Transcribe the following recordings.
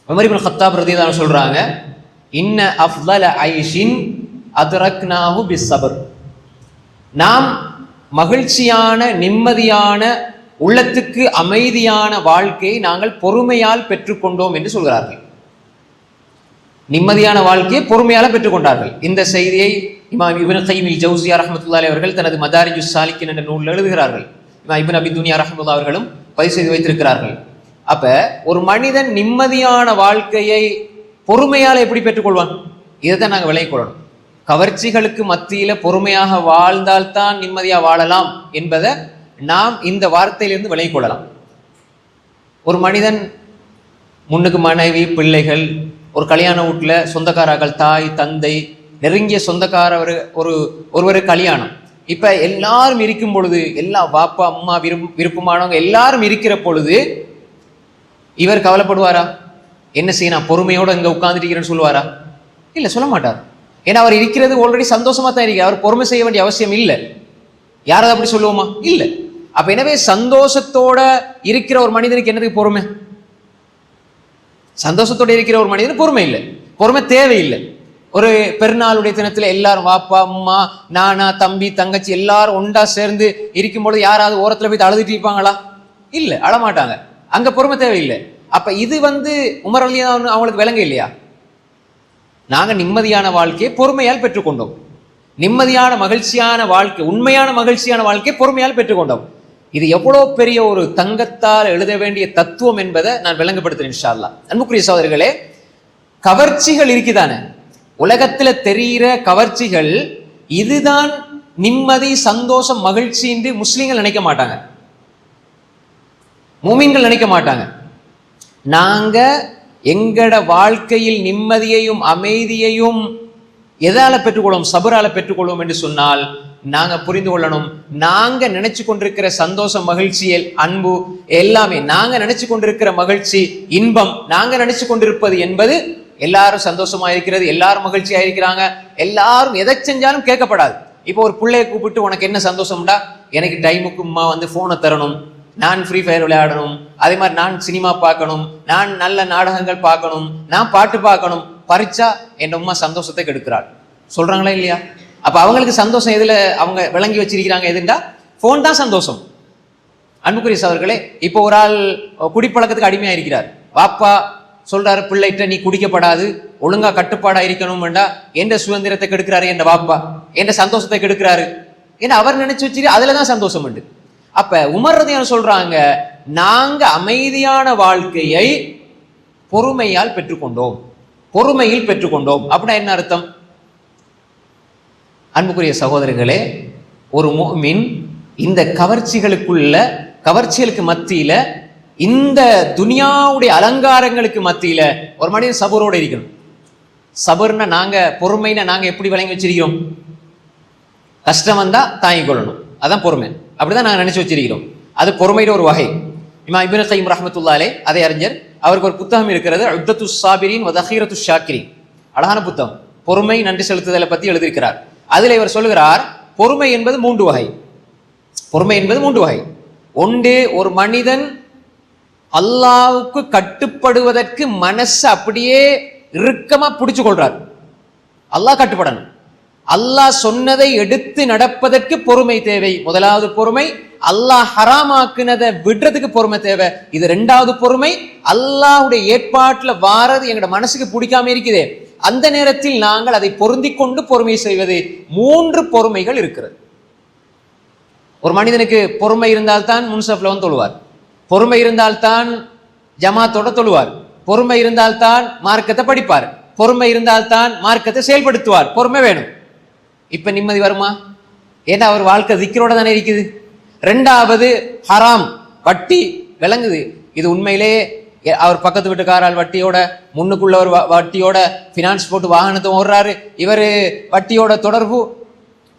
Umar ibn Khattab ரலியல்லாஹு அன்ஹு சொல்றாங்க, இன்ன அஃதல ஐஷின் அத்ரக்னாஹு பிஸ்ஸப்ர். நாம் மகிழ்ச்சியான நிம்மதியான உள்ளத்துக்கு அமைதியான வாழ்க்கையை நாங்கள் பொறுமையால் பெற்றுக்கொண்டோம் என்று சொல்கிறார்கள். நிம்மதியான வாழ்க்கையை பொறுமையால் பெற்றுக்கொண்டார்கள். இந்த செய்தியை இமாம் இப்னு கையிம் அல் ஜௌஸியா ரஹ்மத்துல்லாஹி அலைஹி அவர்கள் தனது மதாரிஜுஸ் சாலிகின் என்ற நூலில் எழுதுகிறார்கள். இமாம் இப்னு அபி துன்யா ரஹ்மத்துல்லாஹி அவர்களும் பதிவு செய்து வைத்திருக்கிறார்கள். அப்ப ஒரு மனிதன் நிம்மதியான வாழ்க்கையை பொறுமையால் எப்படி பெற்றுக்கொள்வான்? இதைத்தான் நாங்கள் விளங்கிக் கொள்ளணும். கவர்ச்சிகளுக்கு மத்தியில பொறுமையாக வாழ்ந்தால்தான் நிம்மதியா வாழலாம் என்பதை நாம் இந்த வார்த்தையிலிருந்து விளங்கிக் கொள்ளலாம். ஒரு மனிதன் முன்னுக்கு மனைவி, பிள்ளைகள், ஒரு கல்யாண வீட்டுல சொந்தக்காரர்கள், தாய், தந்தை, நெருங்கிய சொந்தக்கார ஒருவர் கல்யாணம். இப்ப எல்லாரும் இருக்கும் பொழுது, எல்லா பாப்பா அம்மா விருப்பமானவங்க எல்லாரும் இருக்கிற பொழுது இவர் கவலைப்படுவாரா? என்ன செய்யணும், பொறுமையோட இங்க உட்கார்ந்துட்டு சொல்லுவாரா? இல்ல, சொல்ல மாட்டார். ஏன்னா அவர் இருக்கிறது ஆல்ரெடி சந்தோஷமா தான் இருக்கிறார். அவர் பொறுமை செய்ய வேண்டிய அவசியம் இல்லை. யாராவது அப்படி சொல்லுவோமா? இல்லை. அப்ப எனவே சந்தோஷத்தோட இருக்கிற ஒரு மனிதனுக்கு என்னதுக்கு பொறுமை? சந்தோஷத்தோட இருக்கிற ஒரு மனிதனுக்கு பொறுமை இல்லை, பொறுமை தேவையில்லை. ஒரு பெருநாளுடைய தினத்துல எல்லாரும் வாப்பா அம்மா நானா தம்பி தங்கச்சி எல்லாரும் ஒண்டா சேர்ந்து இருக்கும் பொழுது யாராவது ஓரத்துல போய் அழுதுட்டு இருப்பாங்களா? இல்ல, அழமாட்டாங்க. அங்க பொறுமை தேவையில்லை. அப்ப இது உமர் ரலியல்லாஹு அன்ஹு அவங்களுக்கு விளங்க இல்லையா? நாங்க நிம்மதியான வாழ்க்கையை பொறுமையால் பெற்றுக்கொண்டோம். நிம்மதியான மகிழ்ச்சியான வாழ்க்கை, உண்மையான மகிழ்ச்சியான வாழ்க்கையை பொறுமையால் பெற்றுக்கொண்டோம். இது எவ்வளவு பெரிய ஒரு தங்கத்தால் எழுத வேண்டிய தத்துவம் என்பதை நான் விளங்கப்படுத்துறேன் இன்ஷா அல்லாஹ். அன்புக்குரிய சகோதரர்களே, கவர்ச்சிகள் இருக்குதானே, உலகத்துல தெரிகிற கவர்ச்சிகள், இதுதான் நிம்மதி, சந்தோஷம், மகிழ்ச்சி என்று முஸ்லிம்கள் நினைக்க மாட்டாங்க, மூமின்கள் நினைக்க மாட்டாங்க. நாங்க எங்கட வாழ்க்கையில் நிம்மதியையும் அமைதியையும் எதால பெற்றுக்கொள்வோம்? சபரால பெற்றுக்கொள்வோம் என்று சொன்னால் நாங்க புரிந்து கொள்ளணும், நாங்க நினைச்சு கொண்டிருக்கிற சந்தோஷம், மகிழ்ச்சியல், அன்பு எல்லாமே, நாங்க நினைச்சு கொண்டிருக்கிற மகிழ்ச்சி, இன்பம், நாங்க நினைச்சு கொண்டிருப்பது என்பது எல்லாரும் சந்தோஷமா இருக்கிறது, எல்லாரும் மகிழ்ச்சியா இருக்கிறாங்க, எல்லாரும் எதை செஞ்சாலும் கேட்கப்படாது. இப்போ ஒரு பிள்ளைய கூப்பிட்டு உனக்கு என்ன சந்தோஷம்டா? எனக்கு டைமுக்கு அம்மா போனை தரணும், நான் ஃப்ரீ ஃபயர் விளையாடணும், அதே மாதிரி நான் சினிமா பார்க்கணும், நான் நல்ல நாடகங்கள் பார்க்கணும், நான் பாட்டு பார்க்கணும், பறிச்சா என் அம்மா சந்தோஷத்தை கெடுக்கிறாள் சொல்றாங்களா இல்லையா? அப்ப அவங்களுக்கு சந்தோஷம் எதுல அவங்க விளங்கி வச்சிருக்கிறாங்க? எதுண்டா போன் தான் சந்தோஷம். அன்புக்குரிய சகோதரர்களே, இப்போ ஒரு ஆள் குடிப்பழக்கத்துக்கு அடிமையா இருக்கிறார். பாப்பா சொல்றாரு பிள்ளைகிட்ட, நீ குடிக்கப்படாது, ஒழுங்கா கட்டுப்பாடா இருக்கணும்டா, எந்த சுதந்திரத்தை கெடுக்கிறாரு என்ற பாப்பா, எந்த சந்தோஷத்தை கெடுக்கிறாரு ஏன்னா அவர் நினைச்சு வச்சிரு, அதுலதான் சந்தோஷம் உண்டு. அப்ப உமர் ரலியல்லாஹு சொல்றாங்க, நாங்க அமைதியான வாழ்க்கையை பொறுமையால் பெற்றுக்கொண்டோம், பொறுமையில் பெற்றுக்கொண்டோம். அப்படின்னா என்ன அர்த்தம்? அன்புக்குரிய சகோதரர்களே, ஒரு முஃமின் இந்த கவர்ச்சிகளுக்கு மத்தியில, இந்த துனியாவுடைய அலங்காரங்களுக்கு மத்தியில ஒரு மனிதன் சபரோட இருக்கணும். சபர்னா நாங்க, பொறுமைனா நாங்க எப்படி விளங்கி வச்சிருக்கிறோம்? கஷ்டம் வந்தா தாங்கிக் கொள்ளணும், அதான் பொறுமை. அப்படிதான் நாங்க நினைச்சு வச்சிருக்கிறோம். அது பொறுமையில ஒரு வகை. இமாம் இப்னு கையிம் ரஹ்மத்துல்லாஹி அலைஹி, அதே அறிஞர், அவருக்கு ஒரு புத்தகம் இருக்கிறது, உத்தத்துஸ் சாபிரீன் வ தஹீரத்துஷ் ஷாக்கிரீன், அழகான புத்தகம், பொறுமை நன்றி செலுத்துதலை பத்தி எழுதியிருக்கிறார். அதில் இவர் சொல்லுகிறார், பொறுமை என்பது 3 வகை. பொறுமை என்பது 3 வகை. ஒன்று, ஒரு மனிதன் அல்லாஹ்வுக்கு கட்டுப்படுவதற்கு மனசு அப்படியே இறுக்கமா பிடிச்சு கொள்றார். அல்லாஹ் கட்டுப்படணும், அல்லாஹ் சொன்னதை எடுத்து நடப்பதற்கு பொறுமை தேவை. முதலாவது பொறுமை, அல்லாஹ் ஹராமாக்குனதை விடுறதுக்கு பொறுமை தேவை. இது 2வது பொறுமை, அல்லாஹ்வுடைய ஏற்பாட்டுல வாரது எங்களோட மனசுக்கு பிடிக்காம இருக்குதே, அந்த நேரத்தில் நாங்கள் அதை பொருந்தி கொண்டு பொறுமை செய்வது. 3 பொறுமைகள் இருக்கிறது. ஒரு மனிதனுக்கு பொறுமை இருந்தால்தான் முன்சப்ல தொழுவார், பொறுமை இருந்தால்தான் ஜமாத்தோட தொழுவார், பொறுமை இருந்தால்தான் மார்க்கத்தை படிப்பார், பொறுமை இருந்தால்தான் மார்க்கத்தை செயல்படுத்துவார். பொறுமை வேணும். இப்ப நிம்மதி வருமா? ஏன்னா அவர் வாழ்க்கை திக்ரோட தானே இருக்குது. 2வது ஹராம், வட்டி விளங்குது. இது உண்மையிலே அவர் பக்கத்து வீட்டுக்காரால் வட்டியோட, முன்னுக்குள்ள ஒரு வட்டியோட பினான்ஸ் போட்டு வாகனத்தை ஓடுறாரு, இவரு வட்டியோட தொடர்பு.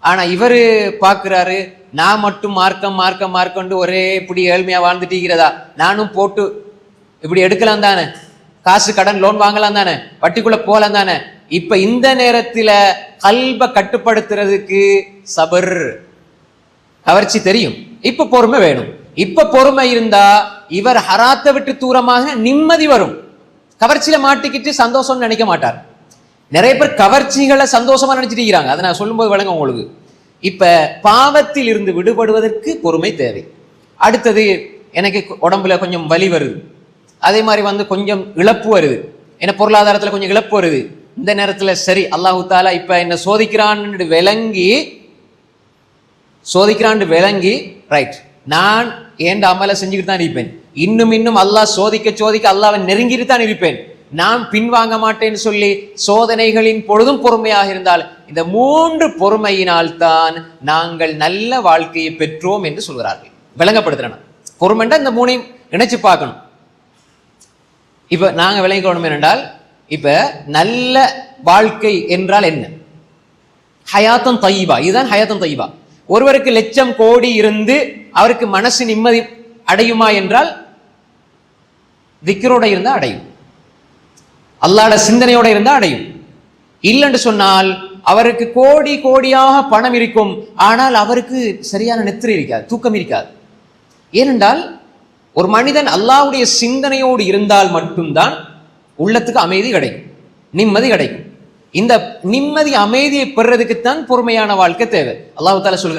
ஆனா இவரு பாக்குறாரு, நான் மட்டும் மார்க்கம் மார்க்கம் மார்க்கண்டு ஒரே இப்படி ஏழ்மையா வாழ்ந்துட்டு இருக்கிறதா, நானும் போட்டு இப்படி எடுக்கலாம் தானே, காசு கடன் லோன் வாங்கலாம் தானே, வட்டிக்குள்ள போலாம் தானே. இப்ப இந்த நேரத்துல கல்ப கட்டுப்படுத்துறதுக்கு சபர், கவர்ச்சி தெரியும், இப்ப பொறுமை வேணும். இப்ப பொறுமை இருந்தா இவர் ஹராத்தை விட்டு தூரமாக நிம்மதி வரும். கவர்ச்சியில மாட்டிக்கிட்டு சந்தோஷம்னு நினைக்க மாட்டார். நிறைய பேர் கவர்ச்சிகளை சந்தோஷமா நினைச்சிட்டு இருக்கிறாங்க. அதை நான் சொல்லும்போது வழங்க உங்களுக்கு. இப்ப பாவத்தில் இருந்து விடுபடுவதற்கு பொறுமை தேவை. அடுத்தது, எனக்கு உடம்புல கொஞ்சம் வலி வருது, அதே மாதிரி கொஞ்சம் இழப்பு வருது, என்ன பொருளாதாரத்துல கொஞ்சம் இழப்பு வருது. இந்த நேரத்துல சரி, அல்லாஹு தாலா இப்ப என்ன சோதிக்கிறான்னு விளங்கி ரைட், நான் ஏண்ட அமலை செஞ்சுக்கிட்டு தான் இருப்பேன். இன்னும் அல்லாஹ் சோதிக்க அல்லாஹ்வை நெருங்கிட்டு தான் இருப்பேன். நான் பின்வாங்க மாட்டேன்னு சொல்லி சோதனைகளின் பொழுதும் பொறுமையாக இருந்தால், இந்த 3 பொறுமையினால் தான் நாங்கள் நல்ல வாழ்க்கையை பெற்றோம் என்று சொல்கிறார்கள். விளங்கப்படுத்துறேன். பொறுமைண்டா இந்த 3ஐயும் இணைச்சு பார்க்கணும். இப்ப நாங்க விளங்கிக்கணும் என்றால், இப்ப நல்ல வாழ்க்கை என்றால் என்ன? ஹயாத்தன் தையிபா. இதுதான் ஹயாத்தன் தையிபா. ஒருவருக்கு லட்சம் கோடி இருந்து அவருக்கு மனசு நிம்மதி அடையுமா என்றால், திக்ரோட இருந்தா அடையும், அல்லாஹ்வுடைய சிந்தனையோட இருந்தா அடையும். இல்லைன்னு சொன்னால் அவருக்கு கோடி கோடியாக பணம் இருக்கும், ஆனால் அவருக்கு சரியான நித்திரை இருக்காது, தூக்கம் இருக்காது. ஏனென்றால் ஒரு மனிதன் அல்லாஹ்வுடைய சிந்தனையோடு இருந்தால் மட்டும்தான் உள்ளத்துக்கு அமைதி கிடைக்கும், நிம்மதி கிடைக்கும். இந்த நிம்மதி அமைதியை பெறுறதுக்குத்தான் பொறுமையான வாழ்க்கை தேவை. அல்லாஹ் தஆலா சொல்கிறார்.